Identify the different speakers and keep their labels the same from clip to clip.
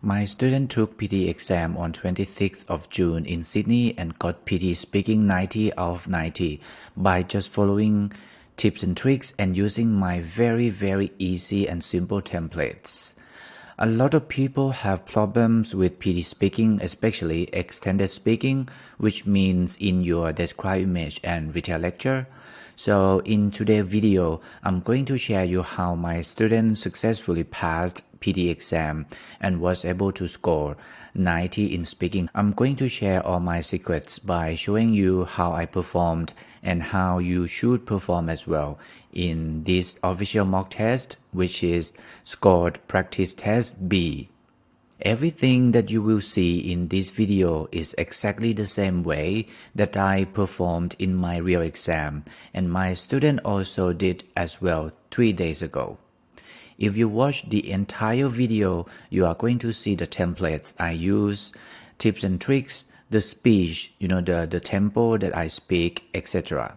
Speaker 1: My student took Pte Exam on 26th of June in Sydney and got Pte Speaking 90 out of 90 by just following tips and tricks and using my very easy and simple templates. A lot of people have problems with Pte Speaking, especially extended speaking, which means in your describe image and retail lecture. So in today's video, I'm going to share you how my student successfully passed Pte Exam and was able to score 90 in speaking. I'm going to share all my secrets by showing you how I performed and how you should perform as well in this official mock test, which is scored practice test B. Everything that you will see in this video is exactly the same way that I performed in my real exam, and my student also did as well 3 days ago. If you watch the entire video, you are going to see the templates I use, tips and tricks, the speech, the tempo that I speak, etc.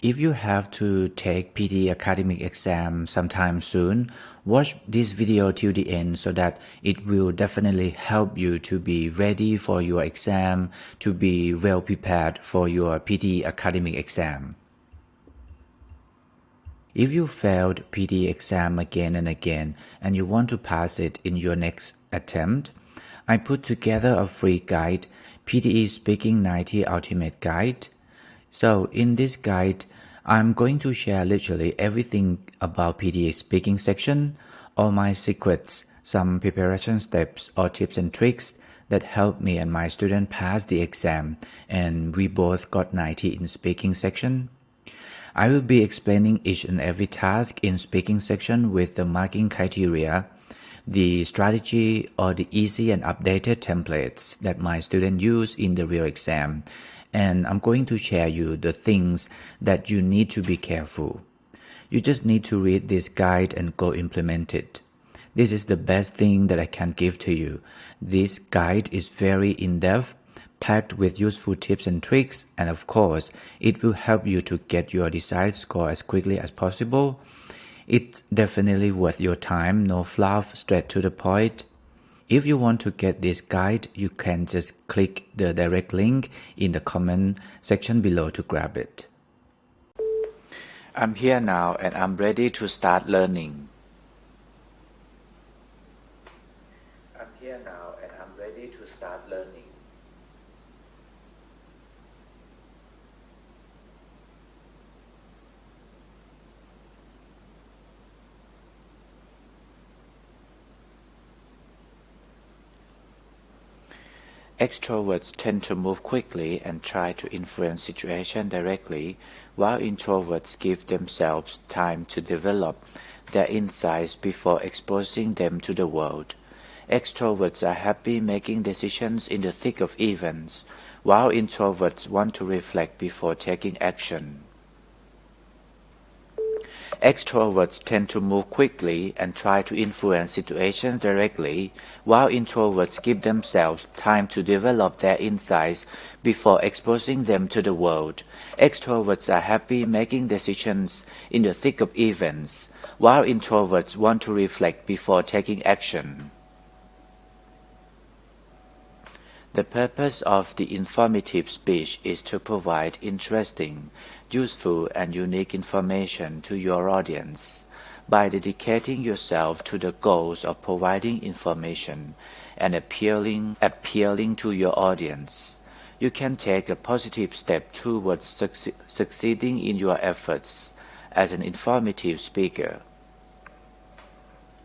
Speaker 1: If you have to take Pte academic exam sometime soon, watch this video till the end so that it will definitely help you to be ready for your exam, to be well prepared for your Pte academic exam. If you failed Pte exam again and again and you want to pass it in your next attempt, I put together a free guide, Pte Speaking 90 Ultimate Guide. So in this guide, I'm going to share literally everything about Pte speaking section, all my secrets, some preparation steps or tips and tricks that helped me and my student pass the exam, and we both got 90 in speaking section. I will be explaining each and every task in speaking section with the marking criteria, the strategy or the easy and updated templates that my student use in the real exam, and I'm going to share you the things that you need to be careful. You just need to read this guide and go implement it. This is the best thing that I can give to you. This guide is very in-depth, packed with useful tips and tricks, and of course, it will help you to get your desired score as quickly as possible. It's definitely worth your time, no fluff, straight to the point. If you want to get this guide, you can just click the direct link in the comment section below to grab it. I'm here now and I'm ready to start learning. I'm here now and I'm ready to start learning. Extroverts tend to move quickly and try to influence situations directly, while introverts give themselves time to develop their insights before exposing them to the world. Extroverts are happy making decisions in the thick of events, while introverts want to reflect before taking action. Extroverts tend to move quickly and try to influence situations directly, while introverts give themselves time to develop their insights before exposing them to the world. Extroverts are happy making decisions in the thick of events, while introverts want to reflect before taking action. The purpose of the informative speech is to provide interesting, useful and unique information to your audience. By dedicating yourself to the goals of providing information and appealing to your audience, you can take a positive step towards succeeding in your efforts as an informative speaker.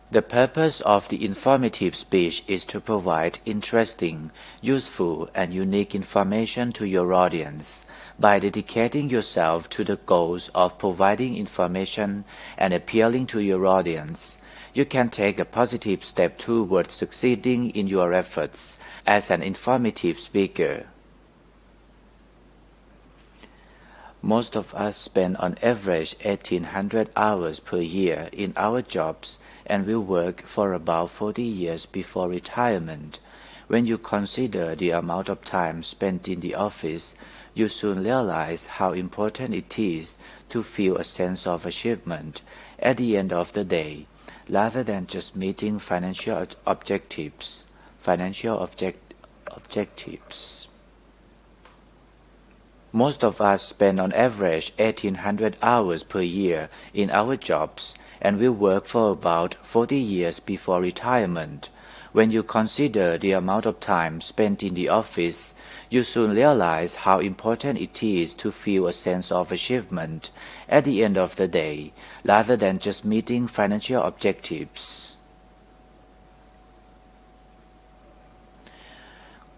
Speaker 1: The purpose of the informative speech is to provide interesting, useful, and unique information to your audience. By dedicating yourself to the goals of providing information and appealing to your audience, you can take a positive step towards succeeding in your efforts as an informative speaker. Most of us spend on average 1,800 hours per year in our jobs and will work for about 40 years before retirement. When you consider the amount of time spent in the office, you soon realize how important it is to feel a sense of achievement at the end of the day. rather than just meeting financial objectives. Objectives. Most of us spend on average 1,800 hours per year in our jobs and will work for about 40 years before retirement. When you consider the amount of time spent in the office, you soon realize how important it is to feel a sense of achievement at the end of the day, rather than just meeting financial objectives.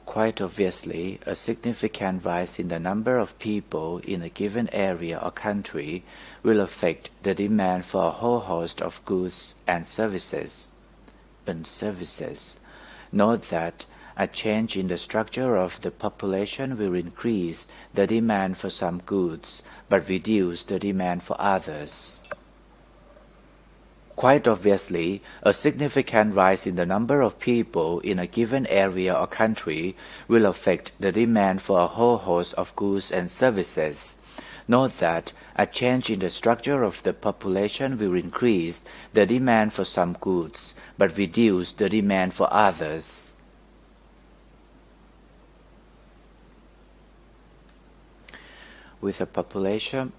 Speaker 1: Quite obviously, a significant rise in the number of people in a given area or country will affect the demand for a whole host of goods and services. Note that a change in the structure of the population will increase the demand for some goods, but reduce the demand for others. Quite obviously, a significant rise in the number of people in a given area or country will affect the demand for a whole host of goods and services. Note that a change in the structure of the population will increase the demand for some goods, but reduce the demand for others. With a population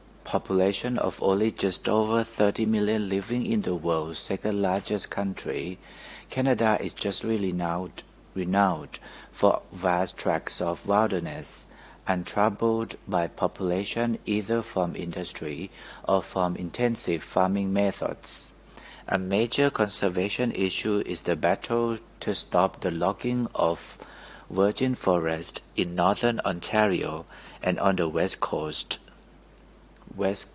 Speaker 1: of only just over 30 million living in the world's second largest country, Canada is just renowned for vast tracts of wilderness, untroubled by population either from industry or from intensive farming methods. A major conservation issue is the battle to stop the logging of virgin forest in northern Ontario and on the west coast. With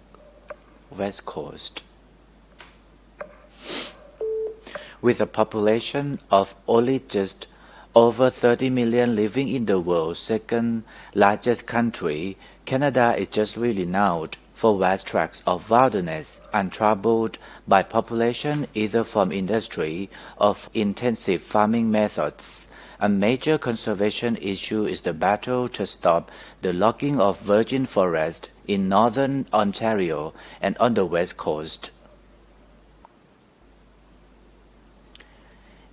Speaker 1: a population of only just over 30 million living in the world's second largest country, Canada is just renowned for vast tracts of wilderness untroubled by population either from industry or intensive farming methods. A major conservation issue is the battle to stop the logging of virgin forest in northern Ontario and on the west coast.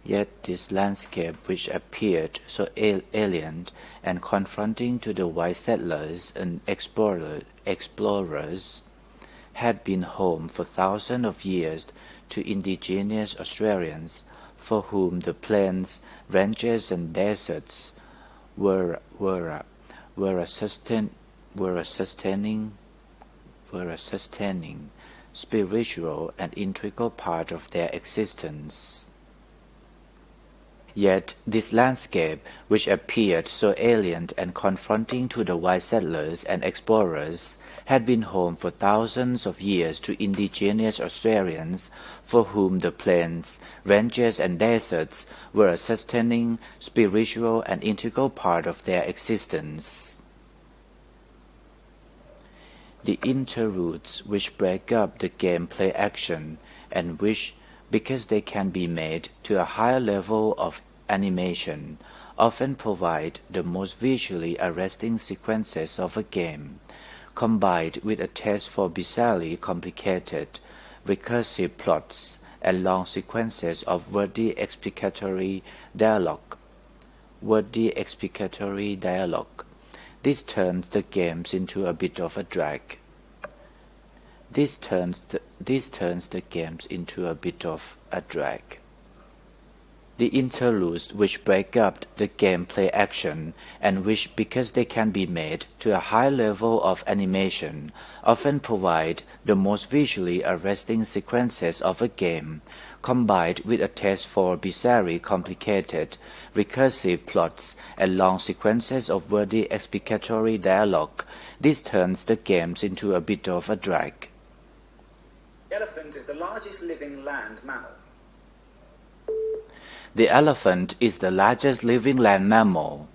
Speaker 1: Yet this landscape, which appeared so alien and confronting to the white settlers and explorers, had been home for thousands of years to indigenous Australians, for whom the plains, ranges, and deserts were a sustaining, spiritual and integral part of their existence. Yet this landscape, which appeared so alien and confronting to the white settlers and explorers, had been home for thousands of years to indigenous Australians, for whom the plains, ranges, and deserts were a sustaining, spiritual, and integral part of their existence. The interludes which break up the gameplay action, and which, because they can be made to a higher level of animation, often provide the most visually arresting sequences of a game, combined with a taste for bizarrely complicated, recursive plots and long sequences of wordy explicatory dialogue. This turns the games into a bit of a drag. This turns the games into a bit of a drag. The interludes which break up the gameplay action, and which, because they can be made to a high level of animation, often provide the most visually arresting sequences of a game, combined with a taste for bizarrely complicated, recursive plots and long sequences of wordy explicatory dialogue. This turns the games into a bit of a drag.
Speaker 2: The elephant is the largest living land mammal.
Speaker 1: The elephant is the largest living land mammal.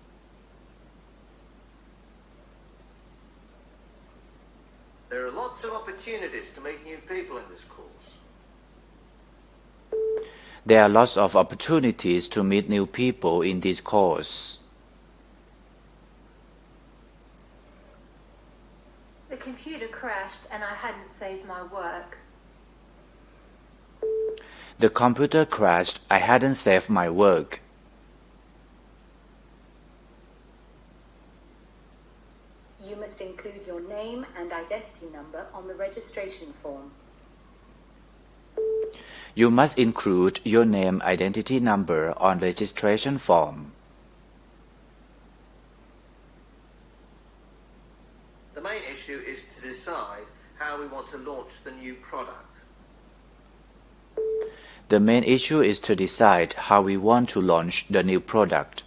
Speaker 3: There are lots of opportunities to meet new people in this course.
Speaker 1: There are lots of opportunities to meet new people in this course.
Speaker 4: The computer crashed and I hadn't saved my work.
Speaker 1: The computer crashed. I hadn't saved my work.
Speaker 4: You must include your name and identity number on the registration form.
Speaker 1: You must include your name identity number on registration form.
Speaker 3: The main issue is to decide how we want to launch the new product.
Speaker 1: The main issue is to decide how we want to launch the new product.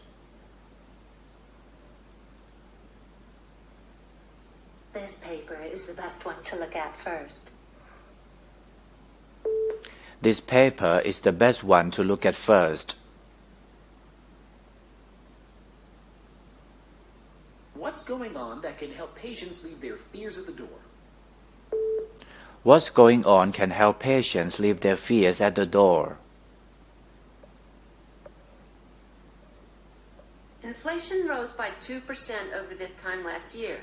Speaker 5: This paper is the best one to look at first.
Speaker 1: This paper is the best one to look at first.
Speaker 6: What's going on that can help patients leave their fears at the door?
Speaker 1: What's going on can help patients leave their fears at the door.
Speaker 7: Inflation rose by 2% over this time last year.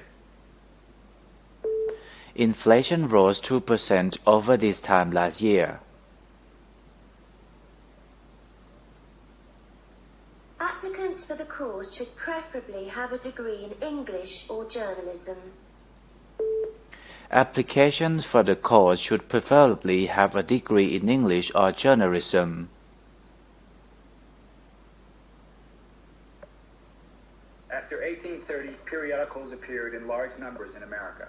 Speaker 1: Inflation rose 2% over this time last year.
Speaker 8: Applicants for the course should preferably have a degree in English or journalism.
Speaker 1: Applications for the course should preferably have a degree in English or journalism.
Speaker 2: After 1830, periodicals appeared in large numbers in America.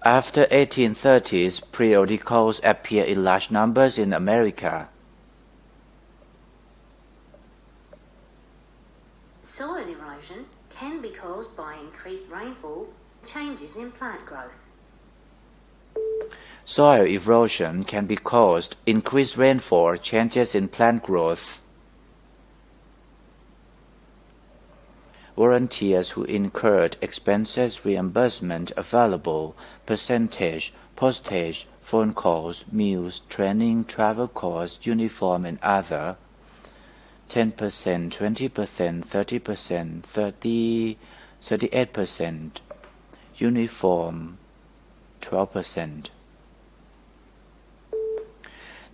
Speaker 1: After 1830s, periodicals appear in large numbers in America.
Speaker 5: Soil erosion can be caused by increased rainfall, changes in plant growth.
Speaker 1: Soil erosion can be caused increased rainfall, changes in plant growth. Volunteers who incurred expenses reimbursement available, percentage, postage, phone calls, meals, training, travel costs, uniform and other, 10%, 20%, 30%, 38%, uniform, 12%.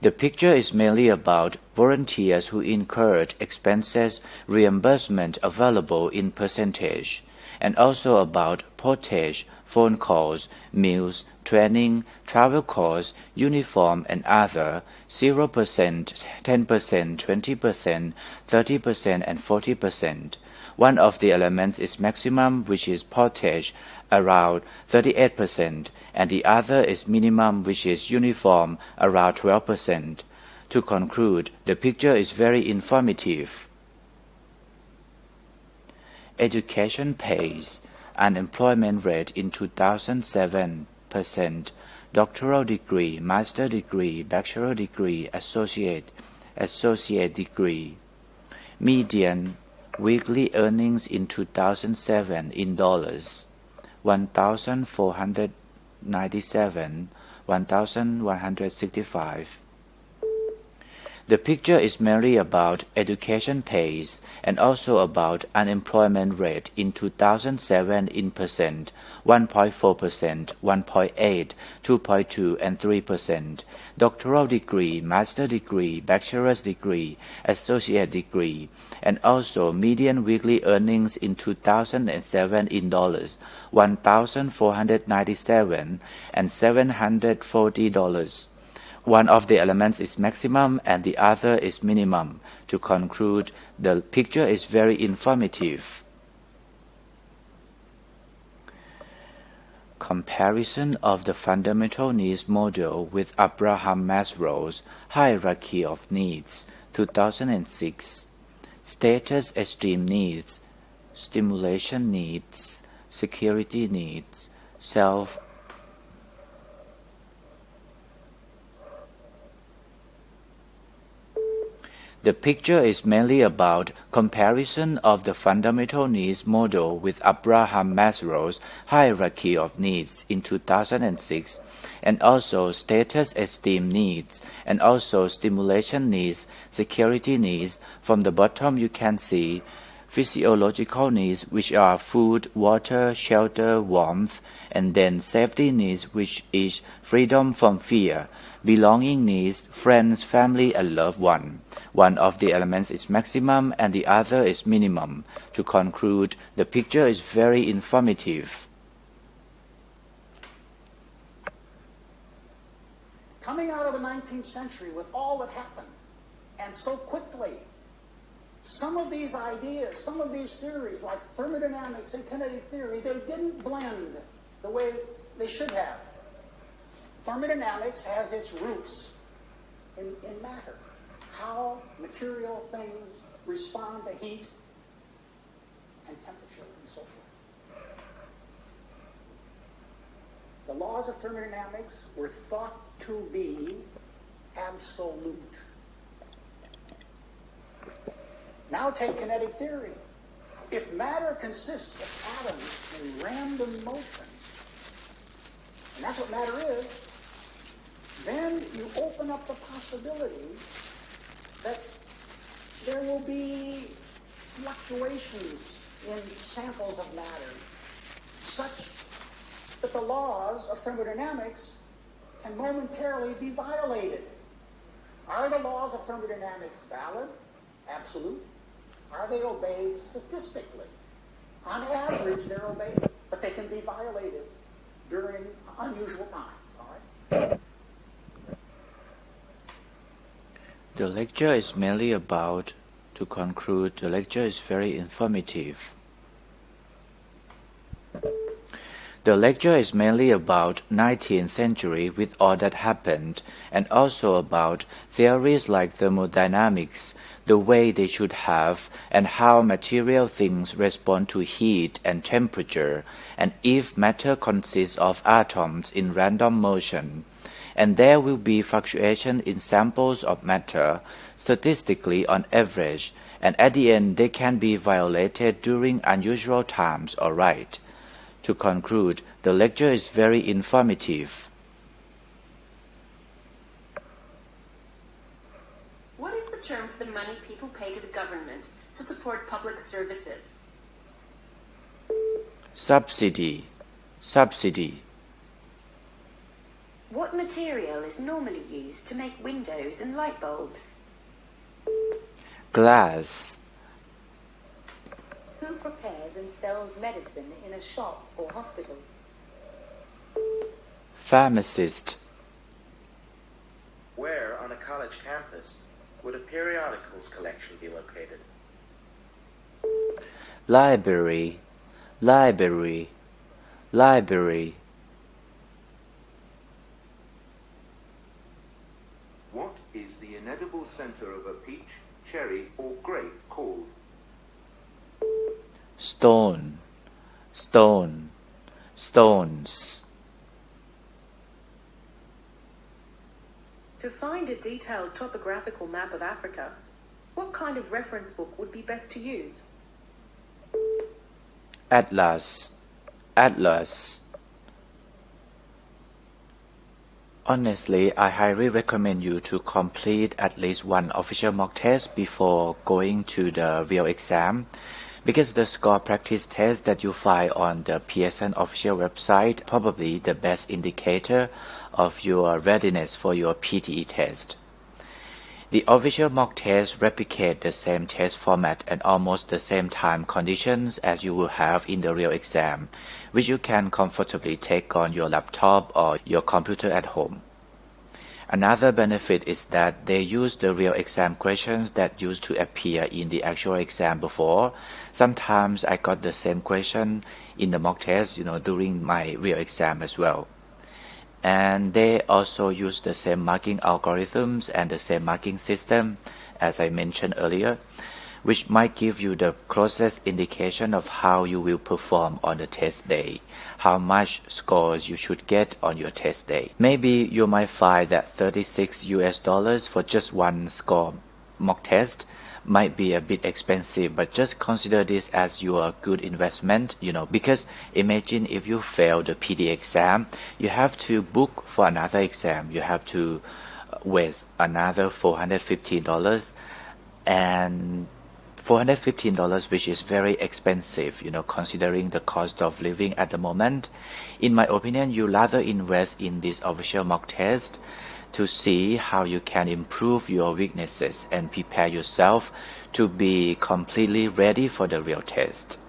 Speaker 1: The picture is mainly about volunteers who incurred expenses reimbursement available in percentage, and also about postage, phone calls, meals, training, travel costs, uniform and other, 0%, 10%, 20%, 30% and 40%. One of the elements is maximum, which is postage, around 38%, and the other is minimum, which is uniform, around 12%. To conclude, the picture is very informative. Education pays. Unemployment rate in 2007, doctoral degree, master degree, bachelor degree, associate degree. Median weekly earnings in 2007 in dollars, $1,497, $1,165. The picture is mainly about education pays and also about unemployment rate in 2007 in percent, 1.4%, 1.8%, 2.2% and 3%, doctoral degree, master degree, bachelor's degree, associate degree, and also median weekly earnings in 2007 in dollars, $1,497 and $740. One of the elements is maximum and the other is minimum. To conclude, the picture is very informative. Comparison of the fundamental needs model with Abraham Maslow's hierarchy of needs, 2006. Status esteem needs, stimulation needs, security needs, self The picture is mainly about comparison of the fundamental needs model with Abraham Maslow's hierarchy of needs in 2006, and also status esteem needs, and also stimulation needs, security needs. From the bottom you can see physiological needs, which are food, water, shelter, warmth, and then safety needs, which is freedom from fear. belonging needs, friends, family, and loved one. One of the elements is maximum and the other is minimum. To conclude, the picture is very informative.
Speaker 9: Coming out of the 19th century with all that happened, and so quickly, some of these ideas, some of these theories, like thermodynamics and kinetic theory, they didn't blend the way they should have. Thermodynamics has its roots in matter, how material things respond to heat and temperature and so forth. The laws of thermodynamics were thought to be absolute. Now take kinetic theory. If matter consists of atoms in random motion, and that's what matter is, then you open up the possibility that there will be fluctuations in samples of matter such that the laws of thermodynamics can momentarily be violated. Are the laws of thermodynamics valid? Absolute? Are they obeyed statistically? On average, they're obeyed, but they can be violated during unusual times. All right?
Speaker 1: The lecture is mainly about, to conclude, the lecture is very informative. The lecture is mainly about 19th century with all that happened, and also about theories like thermodynamics, the way they should have, and how material things respond to heat and temperature, and if matter consists of atoms in random motion. And there will be fluctuation in samples of matter, statistically on average, and at the end they can be violated during unusual times, all right. To conclude, the lecture is very informative.
Speaker 7: What is the term for the money people pay to the government to support public services?
Speaker 1: Subsidy. Subsidy.
Speaker 8: What material is normally used to make windows and light bulbs?
Speaker 1: Glass.
Speaker 4: Who prepares and sells medicine in a shop or hospital?
Speaker 1: Pharmacist.
Speaker 10: Where on a college campus would a periodicals collection be located?
Speaker 1: Library. Library. Library.
Speaker 11: What is the inedible center of a peach, cherry, or grape called?
Speaker 1: Stone. Stone. Stones.
Speaker 12: To find a detailed topographical map of Africa, what kind of reference book would be best to use?
Speaker 1: Atlas. Atlas. Honestly, I highly recommend you to complete at least one official mock test before going to the real exam, because the score practice test that you find on the Pearson official website probably the best indicator of your readiness for your PTE test. The official mock test replicate the same test format and almost the same time conditions as you will have in the real exam, which you can comfortably take on your laptop or your computer at home. Another benefit is that they use the real exam questions that used to appear in the actual exam before. Sometimes I got the same question in the mock test, during my real exam as well. And they also use the same marking algorithms and the same marking system as I mentioned earlier, which might give you the closest indication of how you will perform on the test day, how much scores you should get on your test day. Maybe you might find that $36 for just one score mock test might be a bit expensive, but just consider this as your good investment, because imagine if you fail the Pte exam, you have to book for another exam, you have to waste another $415, and $415, which is very expensive, considering the cost of living at the moment. In my opinion, you rather invest in this official mock test to see how you can improve your weaknesses and prepare yourself to be completely ready for the real test.